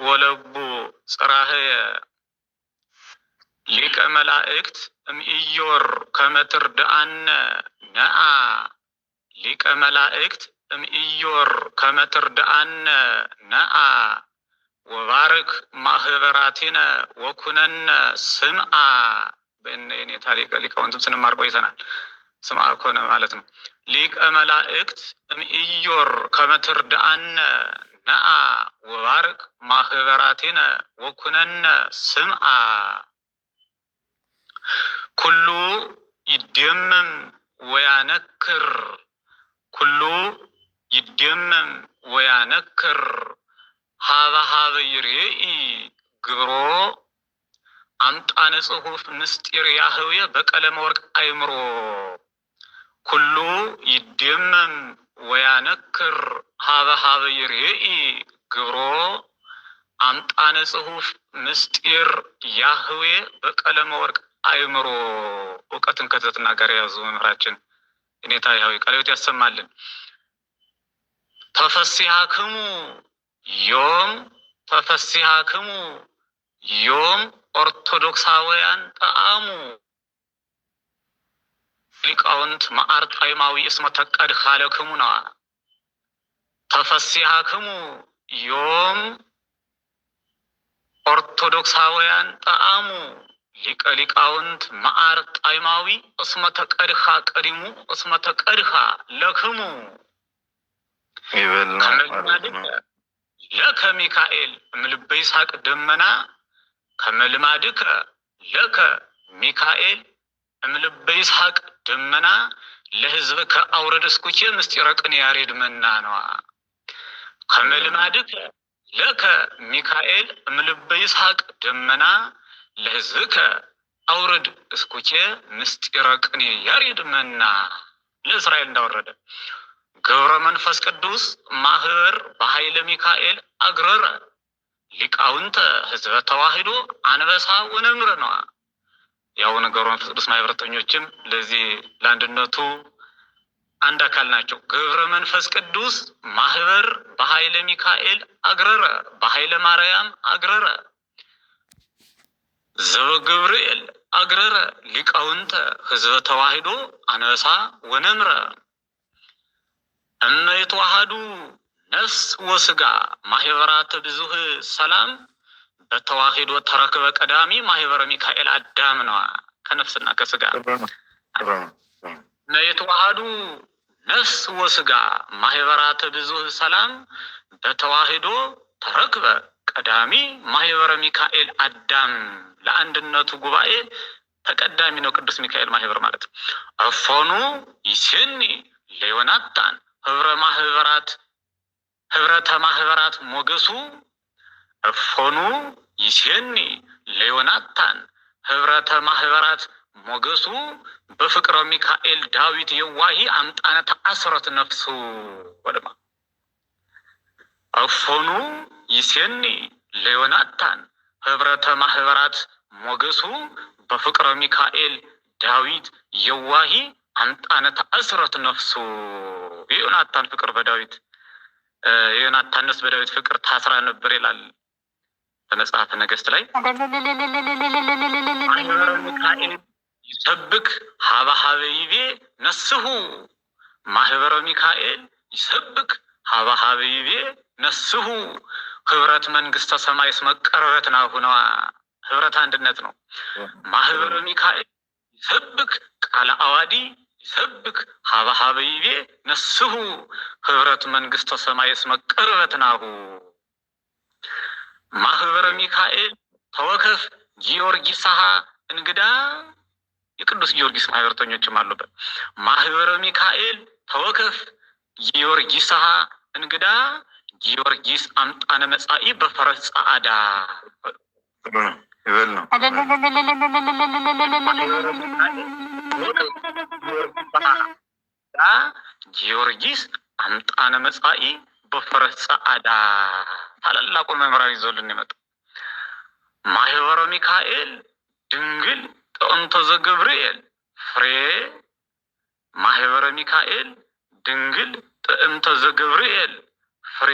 ወለቡ ጽራህየ ሊቀ መላእክት እምኢዮር ከመትር ደአነ ነአ ሊቀ መላእክት እምኢዮር ከመትር ደአነ ነአ ወባርክ ማህበራቲነ ወኩነነ ስምአ። በእነ ታሪክ ሊቃውንትም ስንማር ቆይተናል። ስምአ ኮነ ማለት ነው። ሊቀ መላእክት እምኢዮር ከመትር ደአነ ነአ ወባርክ ማህበራቲነ ወኩነነ ስምአ። ኩሉ ይደምም ወያነክር ኩሉ ይደምም ወያነክር ሀበ ሀበ ይርኤኢ ግብሮ አምጣነ ጽሑፍ ምስጢር ያህውየ በቀለመ ወርቅ አይምሮ። ኩሉ ይደምም ወያነክር ሀበ ሀበ ይርኤኢ ግብሮ አምጣነ ጽሑፍ ምስጢር ያህውየ በቀለመ ወርቅ አይምሮ። እውቀትን ከትሕትና ጋር የያዙ መምህራችን የኔታ ያህዌ ቃለ ሕይወት ያሰማልን። ተፈሲሐክሙ ዮም ተፈሲሐክሙ ዮም ኦርቶዶክሳውያን ጣዕሙ ሊቃውንት መዓር ጣዕማዊ እስመ ተቀድሐ ለክሙ ነዋ። ተፈሲሐክሙ ዮም ኦርቶዶክሳውያን ጣዕሙ ሊቀ ሊቃውንት መዓር ጣዕማዊ እስመ ተቀድሐ ቀዲሙ እስመ ተቀድሐ ለክሙ ለከ ሚካኤል እምልበ ይስሐቅ ደመና ከመልማድከ ለከ ሚካኤል እምልበ ይስሐቅ ደመና ለሕዝብከ አውረድ እስኩቼ ምስጢረ ቅኔ ያሬድ መና ነዋ። ከመልማድከ ለከ ሚካኤል እምልበ ይስሐቅ ደመና ለሕዝብከ አውረድ እስኩቼ ምስጢረ ቅኔ ያሬድ መና ለእስራኤል እንዳወረደ ገብረ መንፈስ ቅዱስ ማህበር በኃይለ ሚካኤል አግረረ ሊቃውንተ ህዝበ ተዋሂዶ አንበሳ ወነምር ነዋ። ያው ገብረ መንፈስ ቅዱስ ማህበረተኞችም ለዚህ ለአንድነቱ አንድ አካል ናቸው። ገብረ መንፈስ ቅዱስ ማህበር በኃይለ ሚካኤል አግረረ በኃይለ ማርያም አግረረ ዘበገብርኤል አግረረ ሊቃውንተ ህዝበ ተዋሂዶ አንበሳ ወነምረ እመ የተዋሃዱ ነፍስ ወስጋ ማህበራት ብዙህ ሰላም በተዋሂዶ ተረክበ ቀዳሚ ማህበረ ሚካኤል አዳም ነዋ። ከነፍስና ከስጋ እመ የተዋሃዱ ነፍስ ወስጋ ማህበራት ብዙህ ሰላም በተዋሂዶ ተረክበ ቀዳሚ ማህበረ ሚካኤል አዳም ለአንድነቱ ጉባኤ ተቀዳሚ ነው ቅዱስ ሚካኤል ማህበር ማለት ነው። እፎኑ ይሴኒ ለዮናታን ህብረተ ማህበራት ሞገሱ እፎኑ ይሴኒ ለዮናታን ህብረተ ማህበራት ሞገሱ በፍቅረ ሚካኤል ዳዊት የዋሂ አምጣነ ተአስረት ነፍሱ ወደማ እፎኑ ይሴኒ ለዮናታን ህብረተ ማህበራት ሞገሱ በፍቅረ ሚካኤል ዳዊት የዋሂ አምጣነ ተአስረት ነፍሱ። የዮናታን ፍቅር በዳዊት የዮናታን ነፍስ በዳዊት ፍቅር ታስራ ነበር ይላል በመጽሐፈ ነገሥት ላይ። ማህበረ ሚካኤል ይሰብክ ሀበ ሀበ ይቤ ነስሁ ማህበረ ሚካኤል ይሰብክ ሀበ ሀበ ይቤ ነስሁ ህብረት መንግስተ ሰማይ መቀረበት ናሁ ነዋ። ህብረት አንድነት ነው። ማህበረ ሚካኤል ይሰብክ ቃለ አዋዲ ይሰብክ ሀበ ሀበ ይቤ ነስሁ ህብረት መንግስተ ሰማይ መቀረበት ናሁ። ማህበረ ሚካኤል ተወከፍ ጊዮርጊስሃ እንግዳ የቅዱስ ጊዮርጊስ ማህበረተኞችም አሉበት። ማህበረ ሚካኤል ተወከፍ ጊዮርጊስሃ እንግዳ ጊዮርጊስ አምጣነ መጻኢ በፈረስ ጸዓዳ ይበል ነው። ጊዮርጊስ አምጣነ መጻኢ በፈረስ ጸዓዳ ታላላቁን መምህራን ይዞልን የመጡ ማህበረ ሚካኤል ድንግል ጥዕምተ ዘገብርኤል ፍሬ ማህበረ ሚካኤል ድንግል ጥዕምተ ዘገብርኤል ፍሬ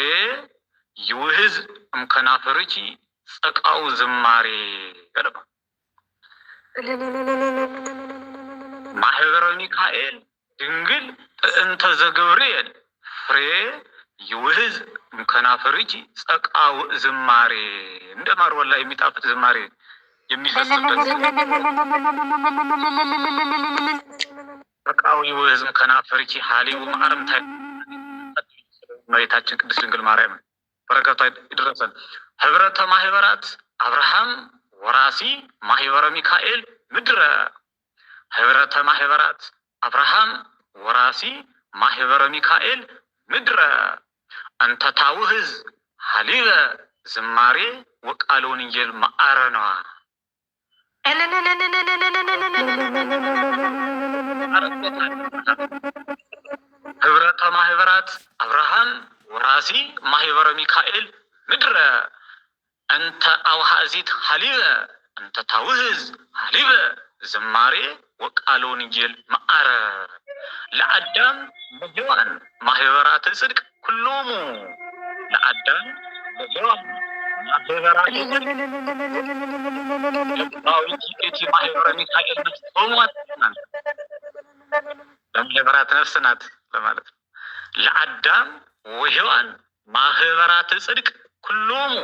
ይውህዝ እምከናፍርኪ ጸቃው ዝማሬ ገለማ ማህበረ ሚካኤል ድንግል ጥንተ ዘገብርኤል ፍሬ ይውህዝ እምከናፍርኪ ጸቃው ዝማሬ እንደ ማር ወላ የሚጣፍጥ ዝማሬ የሚፈስበት ጸቃው ይውህዝ እምከናፍርኪ ሀሊቡ ማርምታ እመቤታችን ቅድስት ድንግል ማርያም በረከቷ ይድረሰን። ህብረተ ማህበራት አብርሃም ወራሲ ማህበረ ሚካኤል ምድረ ህብረተ ማህበራት አብርሃም ወራሲ ማህበረ ሚካኤል ምድረ አንተ ታውህዝ ሀሊበ ዝማሬ ወቃለ ወንጌል ማዕረነዋ ህብረተ ማህበራት አብርሃም ወራሲ ማህበረ ሚካኤል ምድረ አንተ አውሃዚት ሀሊበ አንተ ታውህዝ ሀሊበ ዝማሬ ወቃለ ወንጌል ማዕረ ለአዳም ለሔዋን ማህበራት ጽድቅ ኩሎሙ ለአዳም ለሔዋን ማህበራት ጽድቅ ማህበረ ሚካኤል ነፍሶሟት ለማህበራት ነፍስ ናት ለማለት ነው። ለአዳም ወሔዋን ማህበራት ጽድቅ ኩሎሙ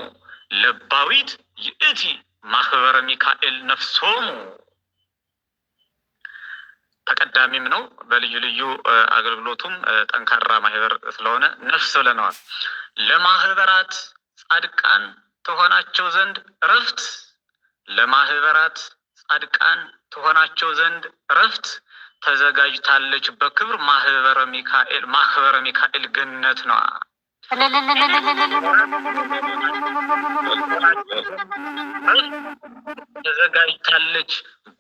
ለባዊት ይእቲ ማህበረ ሚካኤል ነፍሶሙ ተቀዳሚም ነው። በልዩ ልዩ አገልግሎቱም ጠንካራ ማህበር ስለሆነ ነፍስ ብለነዋል። ለማህበራት ጻድቃን ትሆናቸው ዘንድ እረፍት ለማህበራት ጻድቃን ትሆናቸው ዘንድ እረፍት ተዘጋጅታለች በክብር ማህበረ ሚካኤል ገነት ነው። ተዘጋጅታለች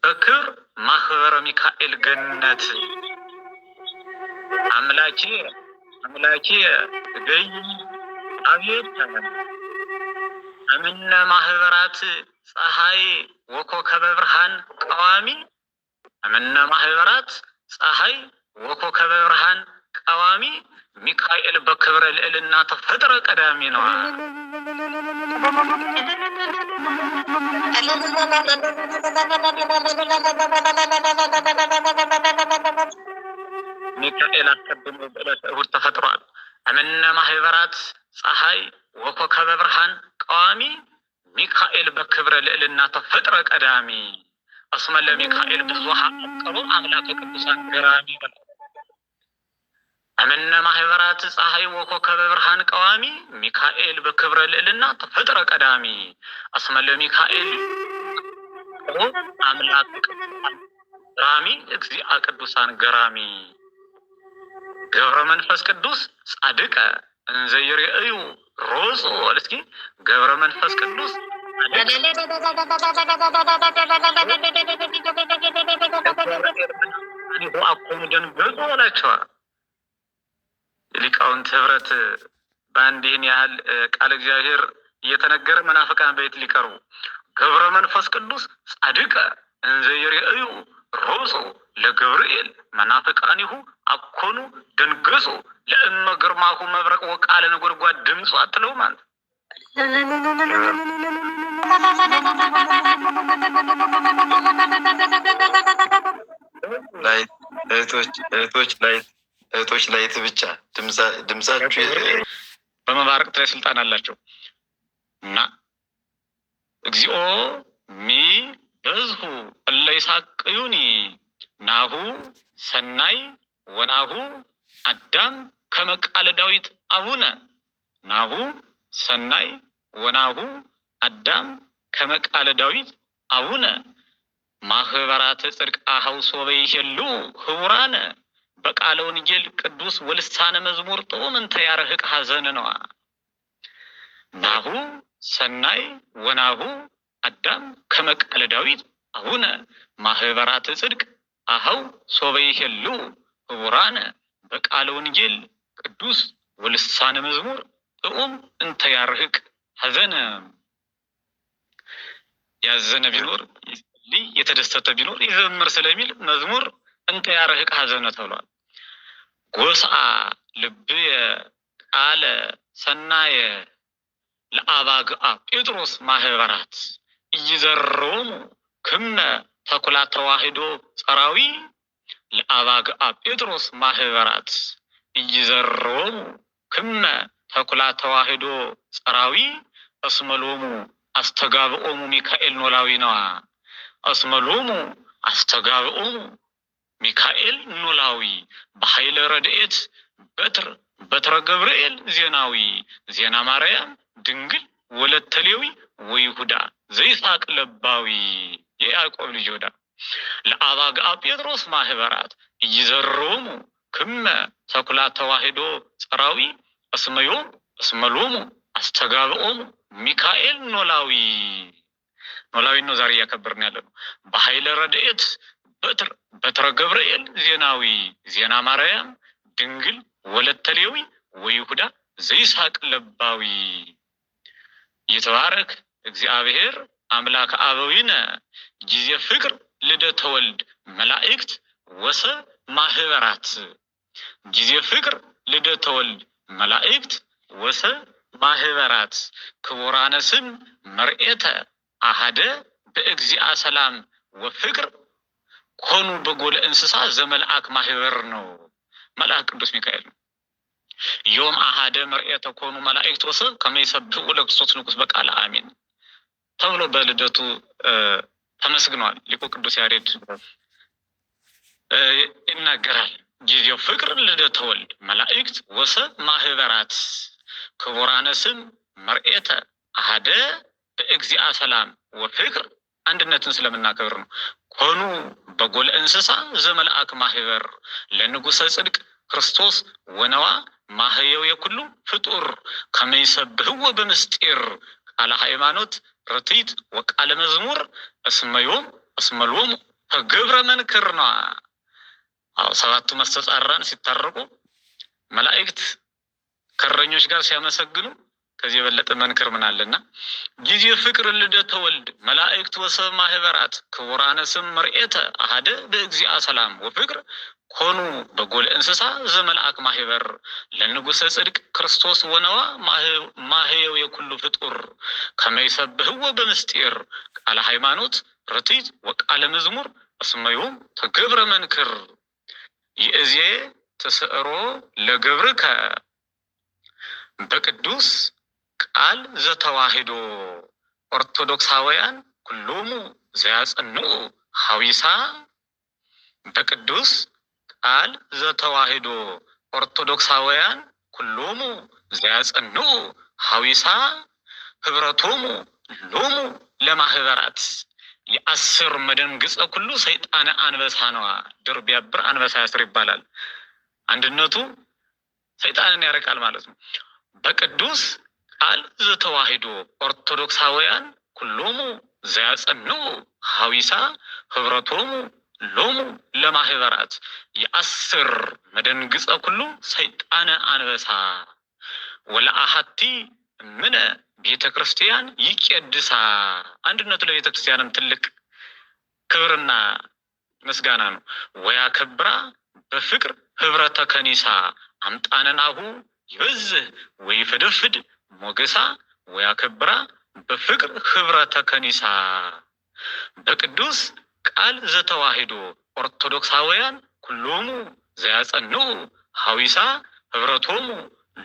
በክብር ማህበረ ሚካኤል ገነት አምላኬ ገይ አቤት እምነ ማህበራት ፀሐይ ወኮከበ ብርሃን ቀዋሚ እምነ ማህበራት ፀሐይ ወኮከበ ብርሃን ቀዋሚ ሚካኤል በክብረ ልዕልና ተፈጥረ ቀዳሚ ነው። ሚካኤል አስቀድሞ በዕለተ እሑድ ተፈጥሯል። እምነ ማህበራት ፀሐይ ወኮከበ ብርሃን ቀዋሚ ሚካኤል በክብረ ልዕልና ተፈጥረ ቀዳሚ እስመ ለሚካኤል ብዙኃ አቀሩ አምላከ ቅዱሳን ገራሚ እምነ ማህበራት ፀሐይ ወኮከበ ብርሃን ቀዋሚ ሚካኤል በክብረ ልዕልና ተፈጥረ ቀዳሚ እስመ ለሚካኤል አምላከ ቅዱሳን ገራሚ እግዚአ ቅዱሳን ገራሚ ገብረ መንፈስ ቅዱስ ጻድቀ እንዘ ይርእዩ ሮጾ እስኪ ገብረ መንፈስ ቅዱስ አኮኑ ደንገጡ አላቸዋል። ሊቃውንት ህብረት በአንድ ይህን ያህል ቃል እግዚአብሔር እየተነገረ መናፍቃን በየት ሊቀርቡ? ገብረ መንፈስ ቅዱስ ጻድቀ እንዘ ይርእዩ ሮጾ ለገብርኤል መናፍቃኒሁ አኮኑ ደንገጹ ለእመ ግርማሁ መብረቅ ወቃለ ነጎድጓድ ድምፁ አትለው ማለት እህቶች ላይት ብቻ ድምጻችሁ በመባረቅ ላይ ስልጣን አላቸው እና እግዚኦ ሚ በዝሁ እለ ይሳቅዩኒ ናሁ ሰናይ ወናሁ አዳም ከመ ቃለ ዳዊት አቡነ ናሁ ሰናይ ወናሁ አዳም ከመ ቃለ ዳዊት አቡነ ማህበራተ ጽድቅ አኀው ሶበ ይሄሉ ህቡራነ በቃለ ወንጌል ቅዱስ ወልሳነ መዝሙር ጥዑም እንተ ያርህቅ ሐዘን ነዋ። ናሁ ሰናይ ወናሁ አዳም ከመ ቃለ ዳዊት አቡነ ማህበራተ ጽድቅ አኀው ሶበ ይሄሉ ህቡራነ በቃለ ወንጌል ቅዱስ ወልሳነ መዝሙር ጥዑም እንተ ያርህቅ ሐዘነ። ያዘነ ቢኖር ይጸልይ፣ የተደሰተ ቢኖር ይዘምር ስለሚል መዝሙር እንተ ያርህቅ ሐዘነ ተብሏል። ጎስአ ልብየ ቃለ ሰናየ ለአባግዓ ጴጥሮስ ማህበራት እይዘርዎሙ ክመ ተኩላ ተዋሕዶ ጸራዊ ለአባግዓ ጴጥሮስ ማህበራት እይዘርዎሙ ክመ ተኩላ ተዋሕዶ ጸራዊ እስመሎሙ አስተጋብኦሙ ሚካኤል ኖላዊ ነዋ። እስመሎሙ አስተጋብኦሙ ሚካኤል ኖላዊ በኃይለ ረድኤት በትረ ገብርኤል ዜናዊ ዜና ማርያም ድንግል ወለተ ሌዊ ወይሁዳ ዘይስሐቅ ለባዊ የያዕቆብ ልጅ ይሁዳ ለአባግዓ ጴጥሮስ ማህበራት እይዘርዎሙ ክመ ተኩላ ተዋሕዶ ጸራዊ እስመሎሙ አስተጋብኦሙ ሚካኤል ኖላዊ ነው ዛሬ እያከበርን ያለ ነው። በኃይለ ረድኤት በትረ ገብርኤል ዜናዊ ዜና ማርያም ድንግል ወለተ ሌዊ ወይሁዳ ዘይስሐቅ ለባዊ ይትባረክ እግዚአብሔር አምላከ አበዊነ ጊዜ ፍቅር ልደተ ወልድ መላእክት ወሰብ ማህበራት ጊዜ ፍቅር ልደተ ወልድ መላእክት ወሰብ ማህበራት ክቡራነ ስም መርኤተ አሃደ በእግዚአ ሰላም ወፍቅር ኮኑ በጎለ እንስሳ ዘመልአክ ማህበር ነው። መልአክ ቅዱስ ሚካኤል ነው። ዮም አሃደ መርኤተ ኮኑ መላእክት ወሰብ ከመ ይሰብሑ ለክርስቶስ ንጉሥ በቃለ አሜን ተብሎ በልደቱ ተመስግኗል። ሊቁ ቅዱስ ያሬድ ይናገራል። ጊዜው ፍቅር ልደተ ወልድ መላእክት ወሰብ ማህበራት ክቡራነ ስም መርኤተ አሃደ በእግዚአ ሰላም ወፍቅር አንድነትን ስለምናከብር ነው። ኮኑ በጎለ እንስሳ ዘመልአክ ማህበር ለንጉሰ ጽድቅ ክርስቶስ ወነዋ ማህየው የኩሉ ፍጡር ከመ ይሰብሕዎ በምስጢር ቃለ ሃይማኖት ርቲት ወቃለ መዝሙር እስመሎሙ ተገብረ መንክር ነው። ሰባቱ መስተጻራን ሲታረቁ መላእክት ከእረኞች ጋር ሲያመሰግኑ ከዚህ የበለጠ መንክር ምን አለና ጊዜ ፍቅር ልደተ ወልድ መላእክት ወሰብ ማህበራት ክቡራነ ስም መርኤተ አሃደ በእግዚአ ሰላም ወፍቅር ኮኑ በጎለ እንስሳ ዘመልአክ ማህበር ለንጉሰ ጽድቅ ክርስቶስ ወነዋ ማህየው የኩሉ ፍጡር ከመ ይሰብሕዎ በምስጢር ቃለ ሃይማኖት ርቲት ወቃለ መዝሙር እስመዮም ተገብረ መንክር ይእዜ ተስዕሮ ለገብርከ በቅዱስ ቃል ዘተዋሕዶ ኦርቶዶክሳውያን ኩሎሙ ዘያጸንዑ ሐዊሳ በቅዱስ ቃል ዘተዋሕዶ ኦርቶዶክሳውያን ኩሎሙ ዘያጸንዑ ሐዊሳ ህብረቶሙ ሎሙ ለማህበራት የአስር መደንግጸ ኩሉ ሰይጣነ አንበሳ ነዋ። ድር ቢያብር አንበሳ ያስር ይባላል። አንድነቱ ሰይጣንን ያርቃል ማለት ነው። በቅዱስ ቃል ዘተዋሕዶ ኦርቶዶክሳውያን ኩሎሙ ዘያጸንዑ ሐዊሳ ህብረቶሙ ሎሙ ለማህበራት የአስር መደንግጸ ኩሉ ሰይጣነ አንበሳ ወለአሐቲ እምነ ቤተ ክርስቲያን ይቄድሳ አንድነቱ ለቤተ ክርስቲያንም ትልቅ ክብርና ምስጋና ነው። ወያከብራ በፍቅር ህብረተ ከኒሳ አምጣነናሁ ይበዝህ ወይፈደፍድ ሞገሳ ወያከብራ በፍቅር ህብረተ ከኒሳ በቅዱስ ቃል ዘተዋሕዶ ኦርቶዶክሳውያን ኩሎሙ ዘያጸንዑ ሐዊሳ ህብረቶሙ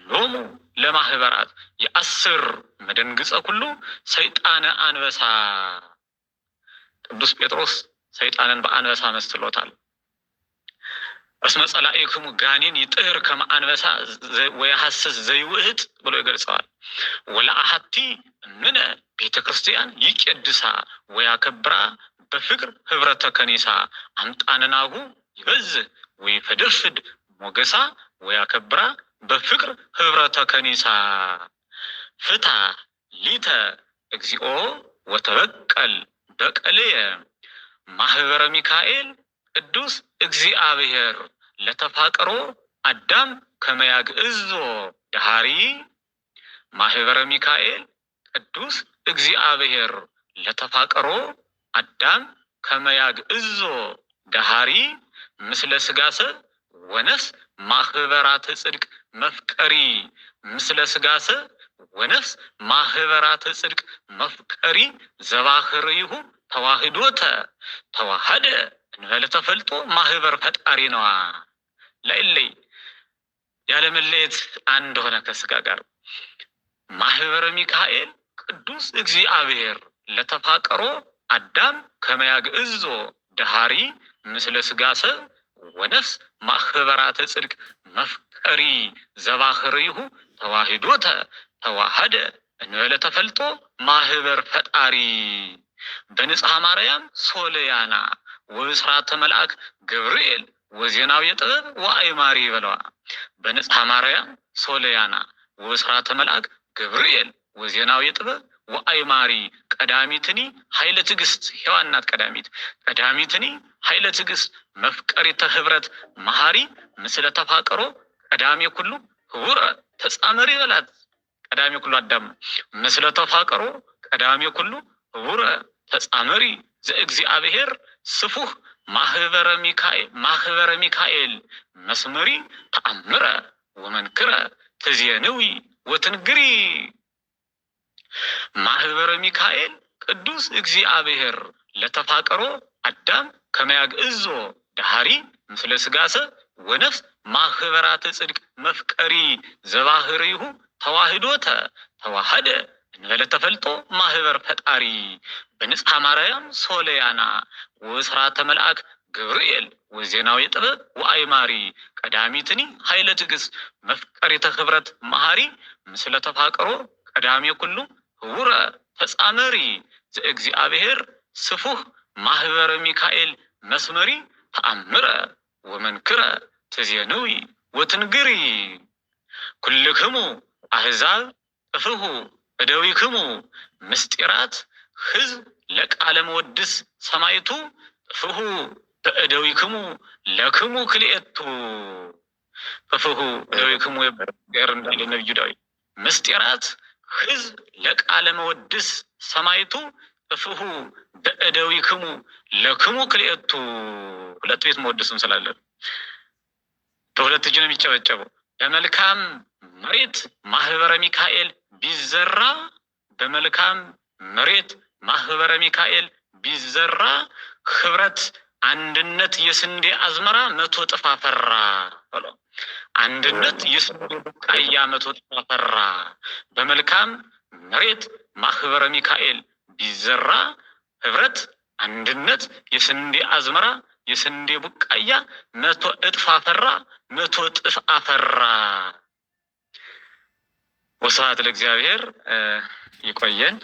ሎሙ ለማህበራት የአስር መደንግጸ ኩሉ ሰይጣነ አንበሳ ቅዱስ ጴጥሮስ ሰይጣንን በአንበሳ መስሎታል። እስመ ጸላኢክሙ ጋኔን ይጥህር ከመ አንበሳ ወያሐስስ ዘይውህጥ ብሎ ይገልጸዋል። ወለአሐቲ እምነ ቤተ ክርስቲያን ይቄድሳ ወያከብራ በፍቅር ህብረተ ከኒሳ አምጣነናሁ ይበዝህ ወይፈደፍድ ሞገሳ ወያከብራ በፍቅር ህብረተ ከኒሳ ፍታ ሊተ እግዚኦ ወተበቀል በቀልየ ማህበረ ሚካኤል ቅዱስ እግዚአብሔር ለተፋቀሮ አዳም ከመ ያግዕዞ ዳሃሪ ማህበረ ሚካኤል ቅዱስ እግዚአብሔር ለተፋቀሮ አዳም ከመ ያግዕዞ ዳሃሪ ምስለ ስጋሰ ወነፍስ ማህበራተ ጽድቅ መፍቀሪ ምስለ ስጋሰ ወነፍስ ማህበራተ ጽድቅ መፍቀሪ ዘባህርይሁ ተዋህዶተ ተዋሃደ እንበለ ተፈልጦ ማህበር ፈጣሪ ነዋ። ላይለይ ያለ መለየት አንድ ሆነ ከስጋ ጋር። ማህበረ ሚካኤል ቅዱስ እግዚአብሔር ለተፋቀሮ አዳም ከመያግዕዞ ደሃሪ ምስለ ስጋ ሰብ ወነፍስ ማህበራተ ጽድቅ መፍቀሪ ዘባህርይሁ ተዋህዶተ ተዋሃደ እንበለ ተፈልጦ ማህበር ፈጣሪ በንጽሐ ማርያም ሶለያና ወብስራተ መልአክ ገብርኤል ወዜናዊ ጥበብ ወአይማሪ በለዋ። በንጽሐ ማርያም ሶለያና ወብስራተ መልአክ ገብርኤል ወዜናዊ ጥበብ ወአይማሪ ቀዳሚትኒ ኃይለ ትዕግስት ሔዋን ናት ቀዳሚት። ቀዳሚትኒ ኃይለ ትዕግስት መፍቀሪተ ህብረት መሐሪ ምስለ ተፋቀሮ ቀዳሚ ኩሉ ህቡረ ተጻመሪ በላት። ቀዳሚ ኩሉ አዳም ምስለ ተፋቀሮ ቀዳሚ ኩሉ ህቡረ ተጻመሪ ዘእግዚአብሔር ስፉህ ማህበረ ሚካኤል መስመሪ ተአምረ ወመንክረ ትዜነዊ ወትንግሪ። ማህበረ ሚካኤል ቅዱስ እግዚአብሔር ለተፋቀሮ አዳም ከመያግዕዞ ደሃሪ ምስለ ስጋ ሰብ ወነፍስ ማህበራተ ጽድቅ መፍቀሪ ዘባህርይሁ ተዋህዶተ ተዋሃደ እንበለ ተፈልጦ ማህበር ፈጣሪ በንጽሐ ማርያም ሶለያና ወብስራተ መልአክ ገብርኤል ወዜናዊ ጥበብ ወአይማሪ ቀዳሚትኒ ኃይለ ትዕግስት መፍቀሪተ ህብረት መሐሪ ምስለ ተፋቀሮ ቀዳሚ ኩሉ ህቡረ ተጻመሪ ዘእግዚአብሔር ስፉህ ማህበረ ሚካኤል መስመሪ ተአምረ ወመንክረ ትዜነዊ ወትንግሪ። ኩልክሙ አሕዛብ ጥፍሁ እደዊክሙ ምስጢራት ህዝብ ለቃለ መወድስ ሰማይቱ ጥፍሁ በእደዊክሙ ለክሙ ክልኤቱ። ጥፍሁ እደዊክሙ የር እንዳለ ነብዩ ዳዊት ምስጢራት ህዝብ ለቃለ መወድስ ሰማይቱ ጥፍሁ በእደዊክሙ ለክሙ ክልኤቱ። ሁለት ቤት መወድስም ስላለ በሁለት እጅ ነው የሚጨበጨበው። በመልካም መሬት ማህበረ ሚካኤል ቢዘራ በመልካም መሬት ማህበረ ሚካኤል ቢዘራ ህብረት አንድነት የስንዴ አዝመራ 100 እጥፍ አፈራ ብሎ አንድነት የስንዴ ቡቃያ 100 እጥፍ አፈራ። በመልካም መሬት ማህበረ ሚካኤል ቢዘራ ህብረት አንድነት የስንዴ አዝመራ የስንዴ ቡቃያ 100 እጥፍ አፈራ 100 እጥፍ አፈራ። ወስብሐት ለእግዚአብሔር። ይቆየን።